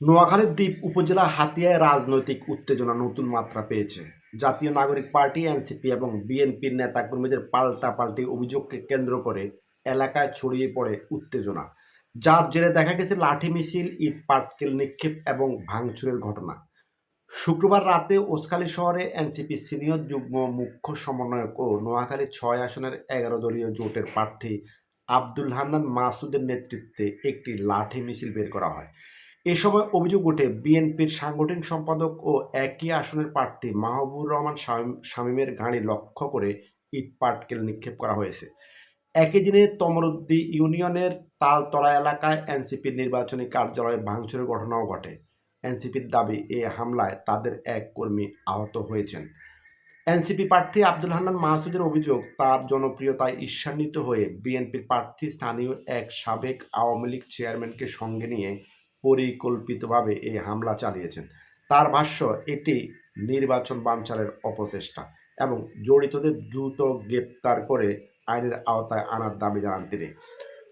নোয়াখালীর দ্বীপ উপজেলা হাতিয়ায় রাজনৈতিক উত্তেজনা নতুন মাত্রা পেয়েছে। জাতীয় নাগরিক পার্টি এনসিপি এবং বিএনপির নেতাকর্মীদের পাল্টাপাল্টি অভিযোগকে কেন্দ্র করে এলাকায় ছড়িয়ে পড়ে উত্তেজনা, যার জেরে দেখা গেছে লাঠি মিছিল, ইট পাটকেল নিক্ষেপ এবং ভাঙচুরের ঘটনা। শুক্রবার রাতে ওসখালী শহরে এনসিপি সিনিয়র যুগ্ম মুখ্য সমন্বয়ক ও নোয়াখালী ৬ আসনের ১১ দলীয় জোটের প্রার্থী আব্দুল হান্নান মাসুদের নেতৃত্বে একটি লাঠি মিছিল বের করা হয়। এ সময় অভিযোগ ওঠে বিএনপির সাংগঠনিক সম্পাদক ও একই আসনের প্রার্থী মাহবুবুর রহমান শামীমের গাড়ি লক্ষ্য করে ইট পাটকেল নিক্ষেপ করা হয়েছে। একই দিনে তমরুদ্দি ইউনিয়নের তালতলা এলাকায় এনসিপির নির্বাচনী কার্যালয়ে ভাঙচুরের ঘটনাও ঘটে। এনসিপির দাবি, এ হামলায় তাদের এক কর্মী আহত হয়েছেন। এনসিপি প্রার্থী আব্দুল হান্নান মাসুদের অভিযোগ, তার জনপ্রিয়তায় ঈর্ষান্বিত হয়ে বিএনপির প্রার্থী স্থানীয় এক সাবেক আওয়ামী লীগ চেয়ারম্যানকে সঙ্গে নিয়ে পরিকল্পিতভাবে এই হামলা চালিয়েছেন। তার ভাষ্য, এটি নির্বাচন বানচালের অপচেষ্টা এবং জড়িতদের দ্রুত গ্রেপ্তার করে আইনের আওতায় আনার দাবি জানান তিনি।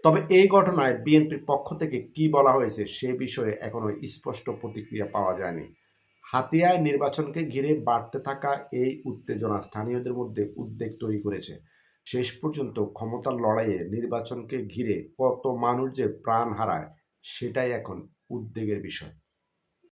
তবে এই ঘটনায় বিএনপির পক্ষ থেকে কী বলা হয়েছে সে বিষয়ে এখনও স্পষ্ট প্রতিক্রিয়া পাওয়া যায়নি। হাতিয়ায় নির্বাচনকে ঘিরে বাড়তে থাকা এই উত্তেজনা স্থানীয়দের মধ্যে উদ্বেগ তৈরি করেছে। শেষ পর্যন্ত ক্ষমতার লড়াইয়ে নির্বাচনকে ঘিরে কত মানুষ যে প্রাণ হারায় সেটাই এখন উদ্বেগের বিষয়।